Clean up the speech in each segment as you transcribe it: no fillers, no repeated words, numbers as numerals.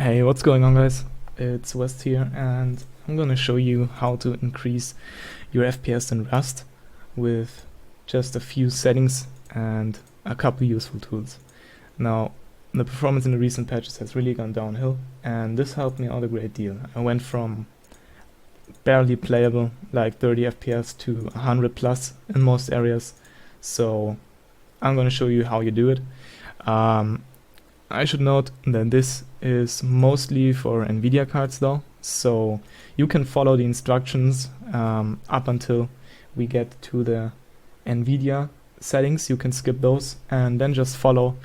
Hey, what's going on, guys? It's West here, and I'm gonna show you how to increase your FPS in Rust with just a few settings and a couple useful tools. Now, the performance in the recent patches has really gone downhill, and this helped me out a great deal. I went from barely playable, like 30 FPS, to 100 plus in most areas, so I'm gonna show you how you do it. I should note that this is mostly for NVIDIA cards though, so you can follow the instructions up until we get to the NVIDIA settings. You can skip those and then just follow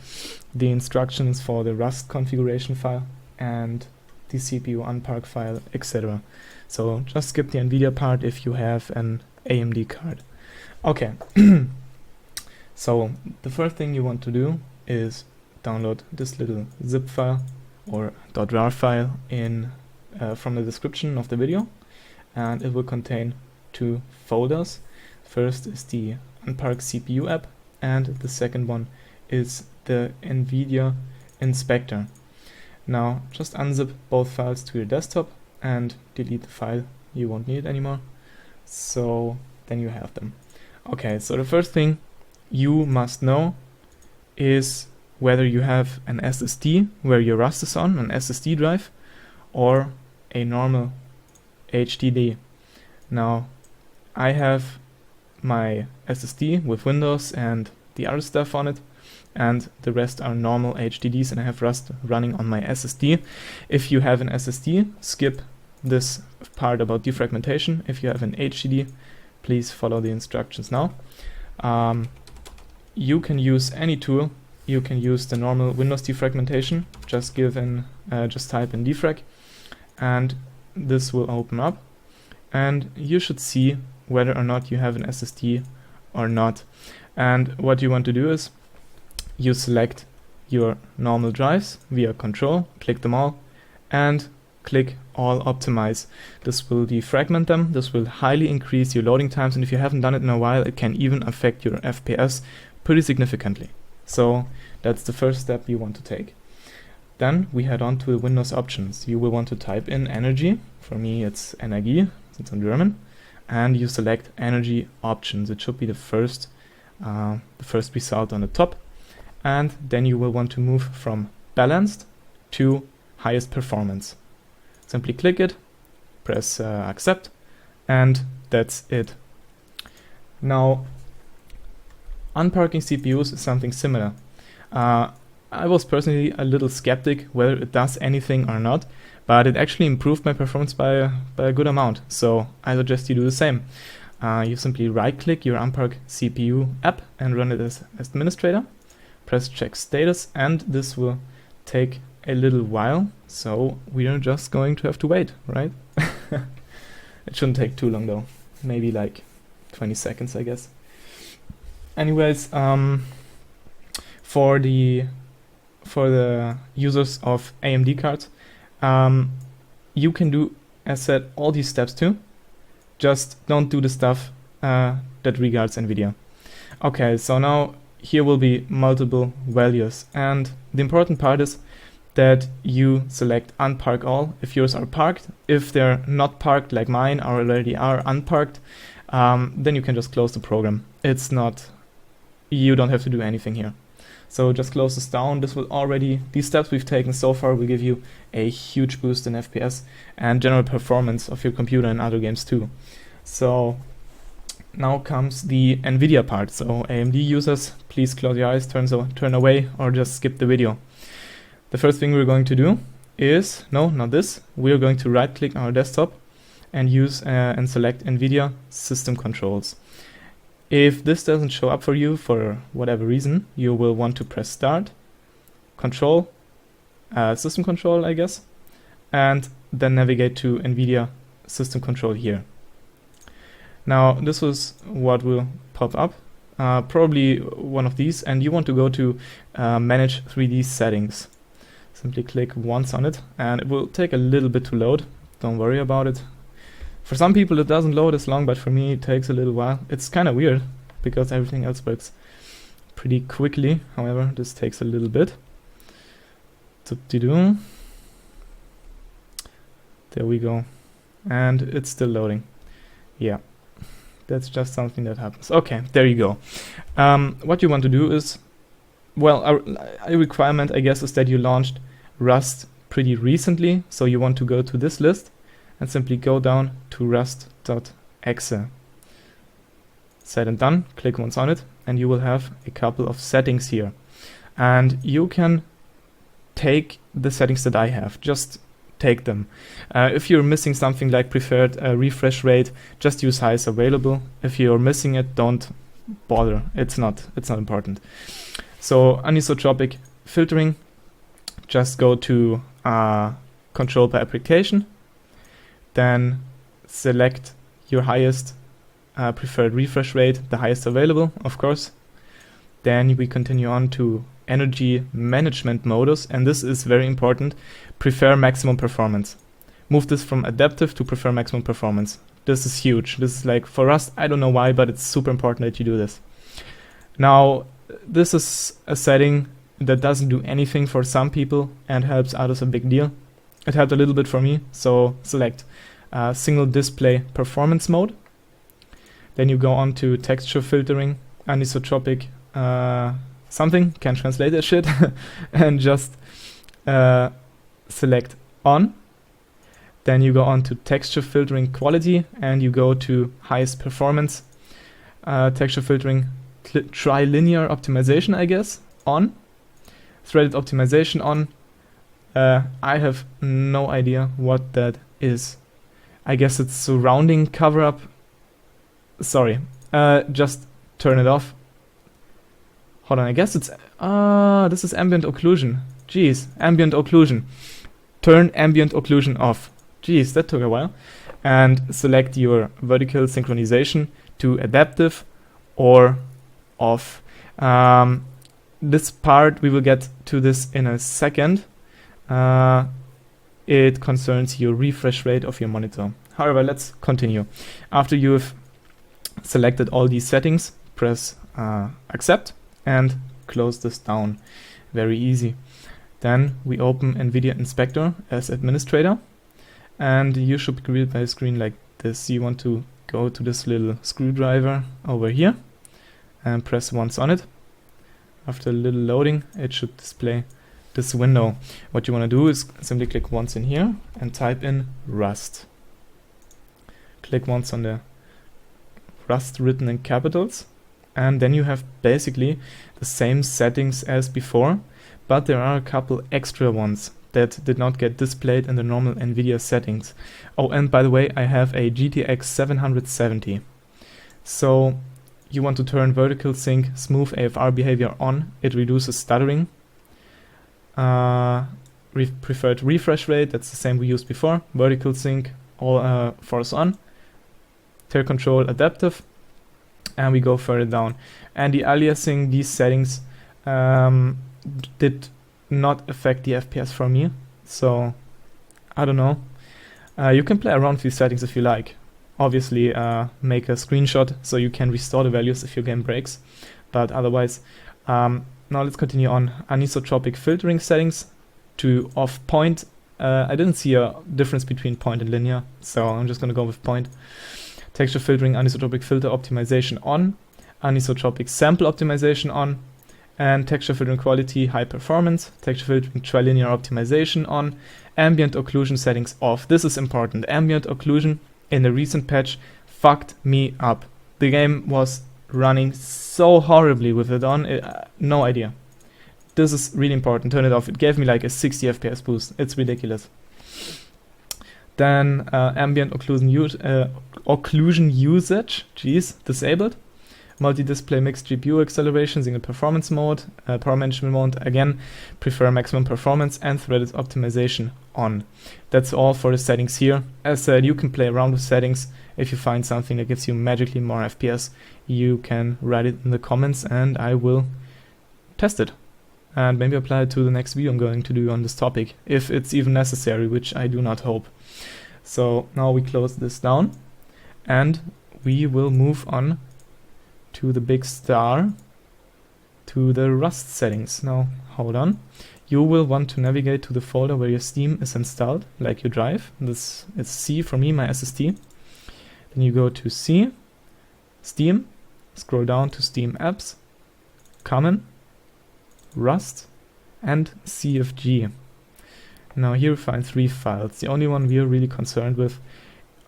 the instructions for the Rust configuration file and the CPU unpack file, etc. So just skip the NVIDIA part if you have an AMD card. Okay, so the first thing you want to do is download this little zip file or .rar file in from the description of the video, and it will contain two folders. First is the Unpacking CPU app, and the second one is the NVIDIA inspector. Now just unzip both files to your desktop and delete the file you won't need anymore, so then you have them. Okay, so the first thing you must know is whether you have an SSD where your Rust is on, an SSD drive, or a normal HDD. Now, I have my SSD with Windows and the other stuff on it, and the rest are normal HDDs, and I have Rust running on my SSD. If you have an SSD, skip this part about defragmentation. If you have an HDD, please follow the instructions now. You can use any tool. You can use the normal Windows defragmentation. Just type in defrag, and this will open up, and you should see whether or not you have an SSD or not. And what you want to do is you select your normal drives via Control, click them all, and click all optimize. This will defragment them. This will highly increase your loading times, and if you haven't done it in a while, it can even affect your FPS pretty significantly. So that's the first step you want to take. Then we head on to the Windows options. You will want to type in energy. For me it's Energie, it's in German, and you select energy options. It should be the first result on the top, and then you will want to move from balanced to highest performance. Simply click it, press accept, and that's it. Now, unpacking CPUs is something similar. I was personally a little skeptic whether it does anything or not, but it actually improved my performance by a good amount, so I suggest you do the same. You simply right-click your Unpacking CPU app and run it as administrator, press check status, and this will take a little while, so we are just going to have to wait, right? It shouldn't take too long though, maybe like 20 seconds, I guess. Anyways, for the users of AMD cards, you can do, as said, all these steps too. Just don't do the stuff that regards NVIDIA. Okay, so now here will be multiple values, and the important part is that you select unpark all if yours are parked. If they're not parked like mine or already are unparked, then you can just close the program. You don't have to do anything here. So just close this down. These steps we've taken so far will give you a huge boost in FPS and general performance of your computer and other games too. So now comes the NVIDIA part. So AMD users, please close your eyes, turn away, or just skip the video. The first thing we're going to do is, no, not this. We're going to right click on our desktop and use and select NVIDIA system controls. If this doesn't show up for you for whatever reason, you will want to press start, control, system control, I guess, and then navigate to NVIDIA system control here. Now this is what will pop up, probably one of these, and you want to go to manage 3D settings. Simply click once on it, and it will take a little bit to load. Don't worry about it. For some people it doesn't load as long, but for me it takes a little while. It's kind of weird because everything else works pretty quickly. However, this takes a little bit. There we go. And it's still loading. Yeah, that's just something that happens. Okay, there you go. What you want to do is, well, a requirement, I guess, is that you launched Rust pretty recently. So you want to go to this list and simply go down to rust.exe. Said and done, click once on it, and you will have a couple of settings here. And you can take the settings that I have, just take them. If you're missing something like preferred refresh rate, just use highest available. If you're missing it, don't bother. It's not important. So anisotropic filtering, just go to control by application, then select your highest preferred refresh rate, the highest available, of course. Then we continue on to energy management modus, and this is very important. Prefer maximum performance. Move this from adaptive to prefer maximum performance. This is huge. This is like, for us, I don't know why, but it's super important that you do this. Now, this is a setting that doesn't do anything for some people and helps others a big deal. It helped a little bit for me, so select single display performance mode. Then you go on to texture filtering, anisotropic something, can't translate that shit, and just select on. Then you go on to texture filtering quality, and you go to highest performance. Texture filtering trilinear optimization, I guess, on. Threaded optimization on. I have no idea what that is. I guess it's surrounding cover up. Sorry, just turn it off. Hold on, I guess it's, this is ambient occlusion. Jeez, ambient occlusion. Turn ambient occlusion off. Jeez, that took a while. And select your vertical synchronization to adaptive or off. This part, we will get to this in a second. It concerns your refresh rate of your monitor. However, let's continue. After you've selected all these settings, press accept and close this down. Very easy. Then we open NVIDIA Inspector as administrator, and you should be greeted by a screen like this. You want to go to this little screwdriver over here and press once on it. After a little loading, it should display this window. What you want to do is simply click once in here and type in Rust. Click once on the Rust written in capitals, and then you have basically the same settings as before, but there are a couple extra ones that did not get displayed in the normal NVIDIA settings. Oh, and by the way, I have a GTX 770. So you want to turn vertical sync smooth AFR behavior on. It reduces stuttering. Preferred refresh rate, that's the same we used before. Vertical sync, all force on. Tail control adaptive. And we go further down. And the aliasing, these settings did not affect the FPS for me. So, I don't know. You can play around with these settings if you like. Obviously, make a screenshot so you can restore the values if your game breaks. But otherwise, now let's continue on. Anisotropic filtering settings to off point. I didn't see a difference between point and linear, so I'm just going to go with point. Texture filtering, anisotropic filter optimization on, anisotropic sample optimization on, and texture filtering quality high performance, texture filtering trilinear optimization on, ambient occlusion settings off. This is important. Ambient occlusion in the recent patch fucked me up. The game was running so horribly with it on, no idea. This is really important. Turn it off. It gave me like a 60 FPS boost. It's ridiculous. Then ambient occlusion usage, disabled. Multi-display mixed GPU acceleration, single performance mode, power management mode, again, prefer maximum performance, and threaded optimization on. That's all for the settings here. As said, you can play around with settings. If you find something that gives you magically more FPS, you can write it in the comments and I will test it. And maybe apply it to the next video I'm going to do on this topic, if it's even necessary, which I do not hope. So now we close this down and we will move on to the big star, to the Rust settings. Now, hold on. you will want to navigate to the folder where your Steam is installed, like your drive. This is C for me, my SSD. Then you go to C, Steam, scroll down to Steam Apps, Common, Rust, and CFG. Now here we find 3 files. The only one we are really concerned with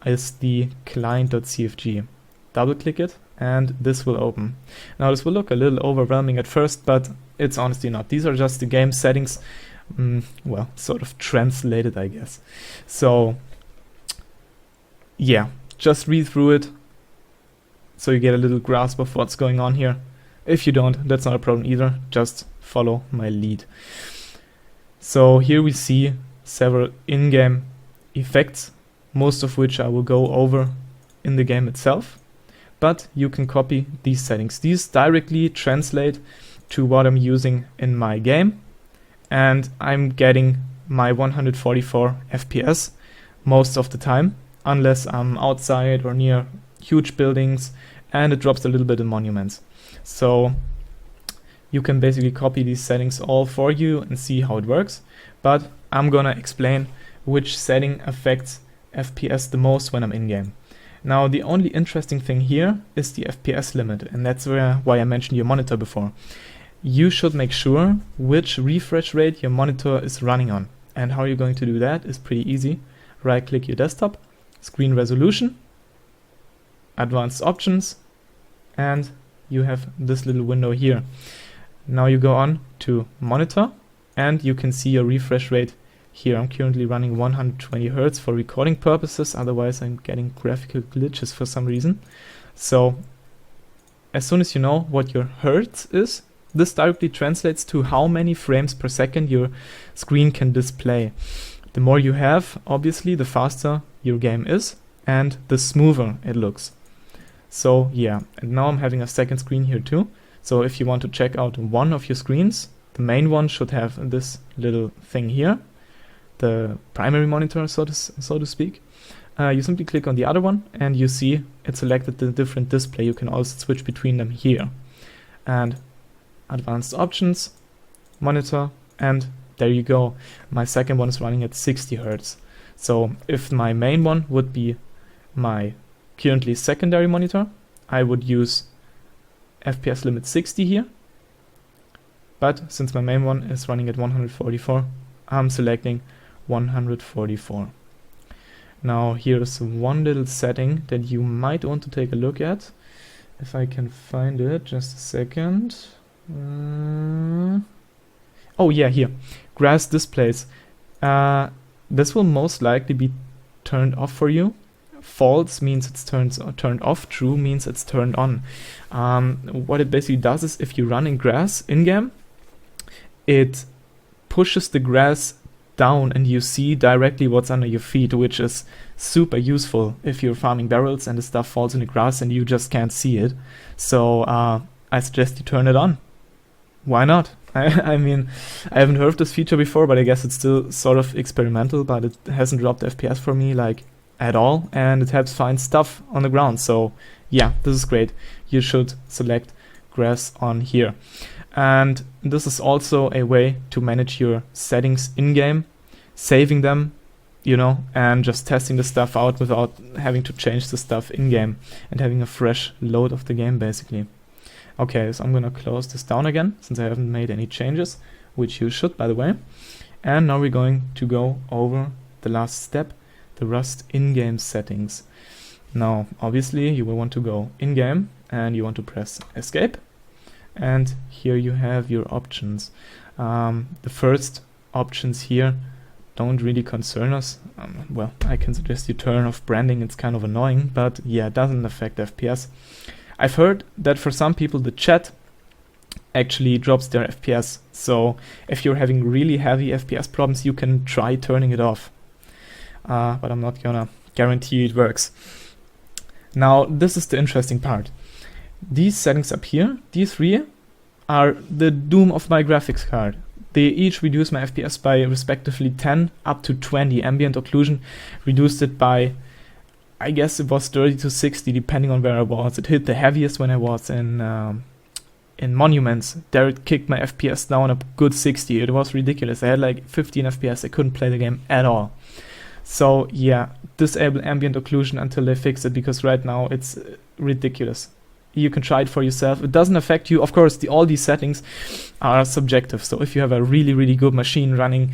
is the client.cfg. Double click it and this will open. Now this will look a little overwhelming at first, but it's honestly not. These are just the game settings, well, sort of translated, I guess. So yeah, just read through it so you get a little grasp of what's going on here. If you don't, that's not a problem either. Just follow my lead. So here we see several in-game effects, most of which I will go over in the game itself. But you can copy these settings. These directly translate to what I'm using in my game. And I'm getting my 144 FPS most of the time, unless I'm outside or near huge buildings, and it drops a little bit in monuments. So you can basically copy these settings all for you and see how it works. But I'm gonna explain which setting affects FPS the most when I'm in-game. Now the only interesting thing here is the FPS limit, and that's why I mentioned your monitor before. You should make sure which refresh rate your monitor is running on. And how you're going to do that is pretty easy. Right click your desktop, screen resolution, advanced options, and you have this little window here. Now you go on to monitor and you can see your refresh rate here. I'm currently running 120 Hertz for recording purposes, otherwise I'm getting graphical glitches for some reason. So as soon as you know what your Hertz is, this directly translates to how many frames per second your screen can display. The more you have, obviously, the faster your game is and the smoother it looks. So yeah, and now I'm having a second screen here too. So if you want to check out one of your screens, the main one should have this little thing here, the primary monitor, so to speak. You simply click on the other one and you see it selected the different display. You can also switch between them here. And advanced options, monitor, and there you go. My second one is running at 60 Hertz. So if my main one would be my currently secondary monitor, I would use FPS limit 60 here. But since my main one is running at 144, I'm selecting 144. Now here's one little setting that you might want to take a look at. If I can find it, just a second. Oh yeah, here. Grass displays. This will most likely be turned off for you. False means it's turned off. True means it's turned on. What it basically does is if you run in grass in-game, it pushes the grass down and you see directly what's under your feet, which is super useful if you're farming barrels and the stuff falls in the grass and you just can't see it. So I suggest you turn it on. Why not? I mean, I haven't heard of this feature before, but I guess it's still sort of experimental, but it hasn't dropped FPS for me like at all, and it helps find stuff on the ground. So yeah, this is great. You should select grass on here. And this is also a way to manage your settings in-game, saving them, you know, and just testing the stuff out without having to change the stuff in-game and having a fresh load of the game basically. Okay, so I'm gonna close this down again since I haven't made any changes, which you should, by the way. And now we're going to go over the last step, the Rust in-game settings. Now, obviously, you will want to go in-game and you want to press escape. And here you have your options. The first options here don't really concern us. Well, I can suggest you turn off branding. It's kind of annoying, but yeah, it doesn't affect FPS. I've heard that for some people the chat actually drops their FPS. So if you're having really heavy FPS problems, you can try turning it off. But I'm not gonna guarantee it works. Now, this is the interesting part. These settings up here, these three, are the doom of my graphics card. They each reduce my FPS by respectively 10 up to 20. Ambient occlusion reduced it by, I guess it was 30 to 60 depending on where I was. It hit the heaviest when I was in in Monuments, there it kicked my FPS down a good 60. It was ridiculous. I had like 15 FPS. I couldn't play the game at all. So yeah, disable ambient occlusion until they fix it, because right now it's ridiculous. You can try it for yourself. It doesn't affect you. Of course, all these settings are subjective. So if you have a really, really good machine running,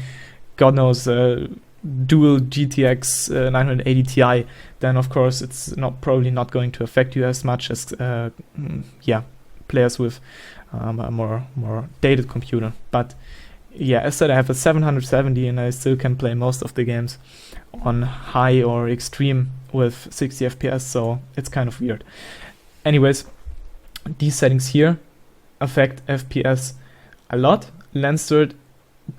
God knows, dual GTX 980 Ti, then of course it's probably not going to affect you as much as players with a more dated computer. But yeah, as said, I have a 770 and I still can play most of the games on high or extreme with 60 FPS, so it's kind of weird. Anyways, these settings here affect FPS a lot. Lens start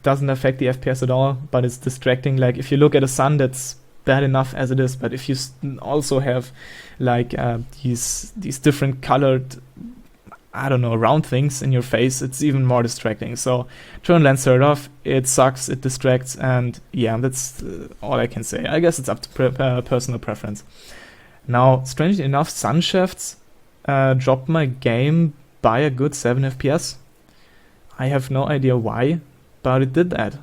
doesn't affect the FPS at all, but it's distracting. Like if you look at the sun, that's bad enough as it is, but if you also have like these different colored, I don't know, round things in your face, it's even more distracting. So turn lens start off. It sucks, it distracts, and yeah, that's all I can say. I guess it's up to personal preference. Now, strangely enough, sun shafts dropped my game by a good 7 FPS. I have no idea why, but it did that.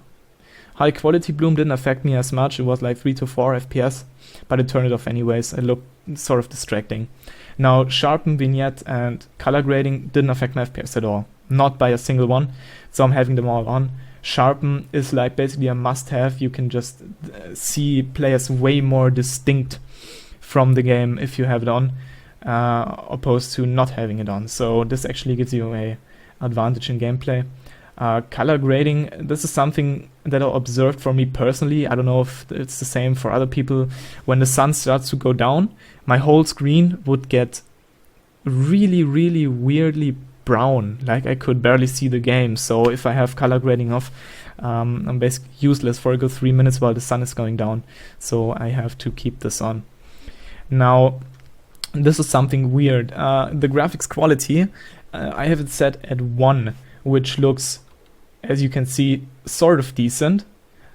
High quality bloom didn't affect me as much. It was like 3 to 4 FPS, but it turned it off anyways. It looked sort of distracting. Now, sharpen, vignette, and color grading didn't affect my FPS at all. Not by a single one, so I'm having them all on. Sharpen is like basically a must-have. You can just see players way more distinct from the game if you have it on, opposed to not having it on. So this actually gives you a advantage in gameplay. Color grading, this is something that I observed for me personally. I don't know if it's the same for other people. When the sun starts to go down, my whole screen would get really, really weirdly brown. Like I could barely see the game. So if I have color grading off, I'm basically useless for a good 3 minutes while the sun is going down. So I have to keep this on. Now, this is something weird. The graphics quality, I have it set at 1, which looks, as you can see, sort of decent,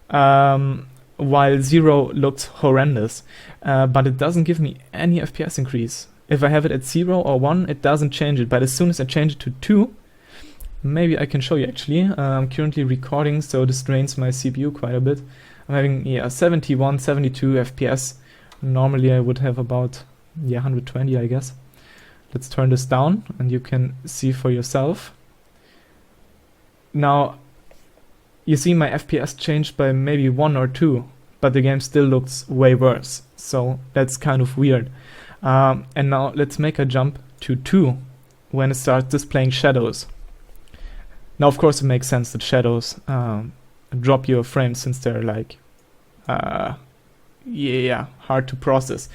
while 0 looks horrendous, but it doesn't give me any FPS increase. If I have it at 0 or 1, it doesn't change it, but as soon as I change it to 2, maybe I can show you actually. I'm currently recording, so this drains my CPU quite a bit. I'm having 71, 72 FPS. Normally I would have about 120, I guess. Let's turn this down and you can see for yourself. Now, you see my FPS changed by maybe 1 or 2, but the game still looks way worse. So that's kind of weird. And now let's make a jump to 2 when it starts displaying shadows. Now, of course, it makes sense that shadows drop your frames since they're like, hard to process.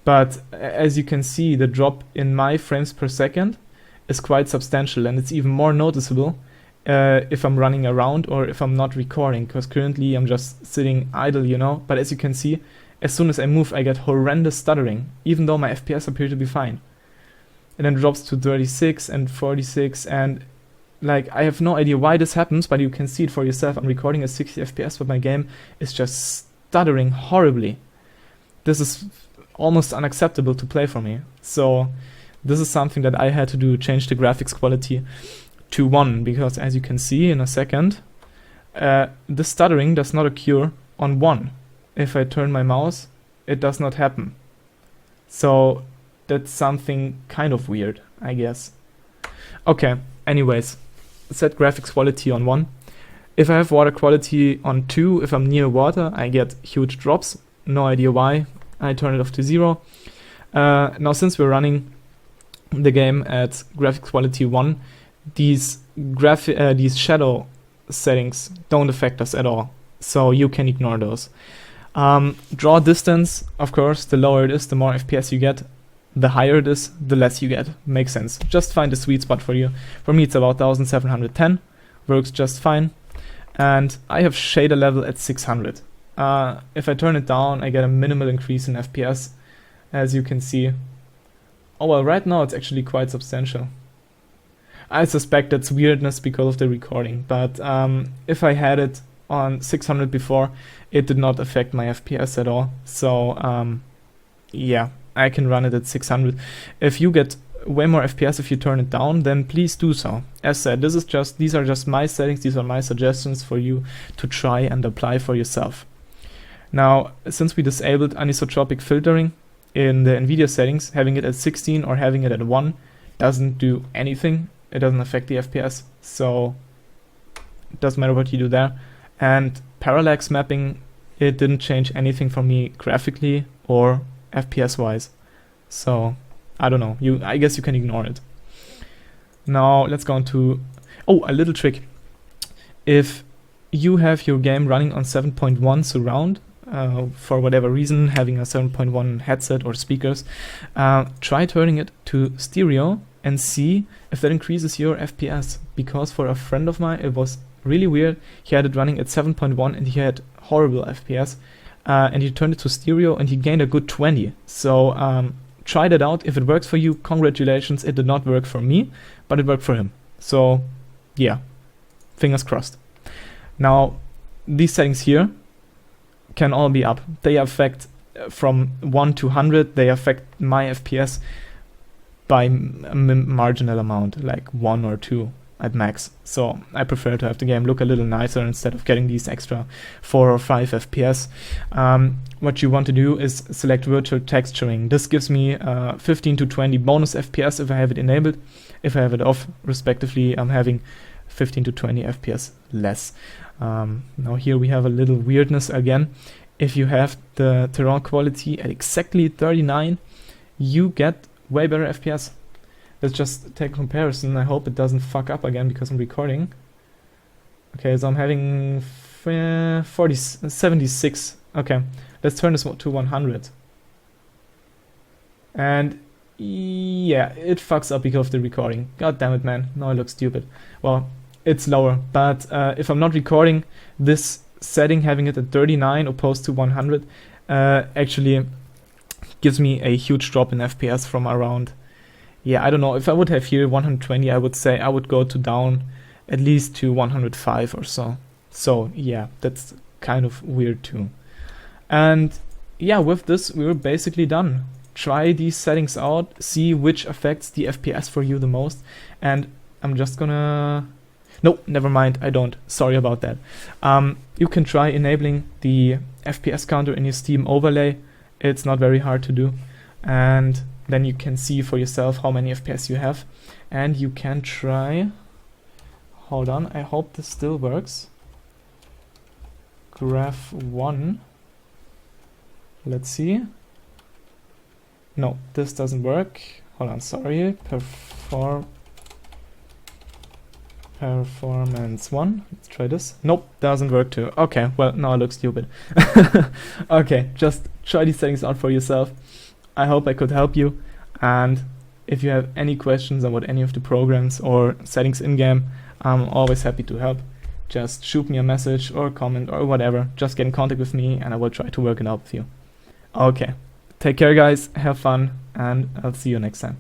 But as you can see, the drop in my frames per second is quite substantial, and it's even more noticeable if I'm running around or if I'm not recording, because currently I'm just sitting idle, you know. But as you can see, as soon as I move, I get horrendous stuttering, even though my FPS appear to be fine. And then drops to 36 and 46, and like I have no idea why this happens, but you can see it for yourself. I'm recording at 60 FPS, but my game is just stuttering horribly. This is almost unacceptable to play for me. So this is something that I had to do, change the graphics quality to 1, because as you can see in a second, the stuttering does not occur on 1. If I turn my mouse, it does not happen. So that's something kind of weird, I guess. Okay, anyways, set graphics quality on 1. If I have water quality on 2, if I'm near water, I get huge drops. No idea why. I turn it off to 0. Now, since we're running the game at graphics quality 1, these shadow settings don't affect us at all, so you can ignore those. Draw distance, of course, the lower it is, the more FPS you get. The higher it is, the less you get. Makes sense. Just find the sweet spot for you. For me, it's about 1710. Works just fine. And I have shader level at 600. If I turn it down, I get a minimal increase in FPS, as you can see. Oh well, right now it's actually quite substantial. I suspect that's weirdness because of the recording, but if I had it on 600 before, it did not affect my FPS at all. So yeah, I can run it at 600. If you get way more FPS if you turn it down, then please do so. As said, these are just my settings, these are my suggestions for you to try and apply for yourself. Now, since we disabled anisotropic filtering in the NVIDIA settings, having it at 16 or having it at 1 doesn't do anything. It doesn't affect the FPS, so it doesn't matter what you do there. And parallax mapping, it didn't change anything for me graphically or FPS wise. So I don't know, I guess you can ignore it. Now let's go on to, a little trick. If you have your game running on 7.1 surround, for whatever reason, having a 7.1 headset or speakers, try turning it to stereo and see if that increases your FPS. Because for a friend of mine, it was really weird. He had it running at 7.1 and he had horrible FPS. And he turned it to stereo and he gained a good 20. So try that out. If it works for you, congratulations. It did not work for me, but it worked for him. So yeah, fingers crossed. Now, these settings here can all be up. They affect from 1 to 100. They affect my FPS by a marginal amount, like 1 or 2 at max. So I prefer to have the game look a little nicer instead of getting these extra 4 or 5 FPS. What you want to do is select virtual texturing. This gives me 15 to 20 bonus FPS if I have it enabled. If I have it off, respectively, I'm having 15 to 20 FPS less. Now here we have a little weirdness again. If you have the terrain quality at exactly 39, you get way better FPS. Let's just take a comparison. I hope it doesn't fuck up again because I'm recording. Okay, so I'm having 76. Okay, let's turn this to 100. And yeah, it fucks up because of the recording. God damn it, man. Now I look stupid. Well, it's lower, but if I'm not recording, this setting, having it at 39 opposed to 100, actually gives me a huge drop in FPS from around, I don't know, if I would have here 120, I would say I would go to down at least to 105 or so. So yeah, that's kind of weird too. And yeah, with this, we were basically done. Try these settings out, see which affects the FPS for you the most, and I'm just gonna... No, never mind, I don't. Sorry about that. You can try enabling the FPS counter in your Steam overlay. It's not very hard to do. And then you can see for yourself how many FPS you have. And you can try... Hold on, I hope this still works. Graph 1. Let's see. No, this doesn't work. Hold on, sorry. Performance 1. Let's try this. Nope, doesn't work too. Okay, well, now I look stupid. Okay, just try these settings out for yourself. I hope I could help you. And if you have any questions about any of the programs or settings in-game, I'm always happy to help. Just shoot me a message or a comment or whatever. Just get in contact with me and I will try to work it out with you. Okay, take care guys, have fun, and I'll see you next time.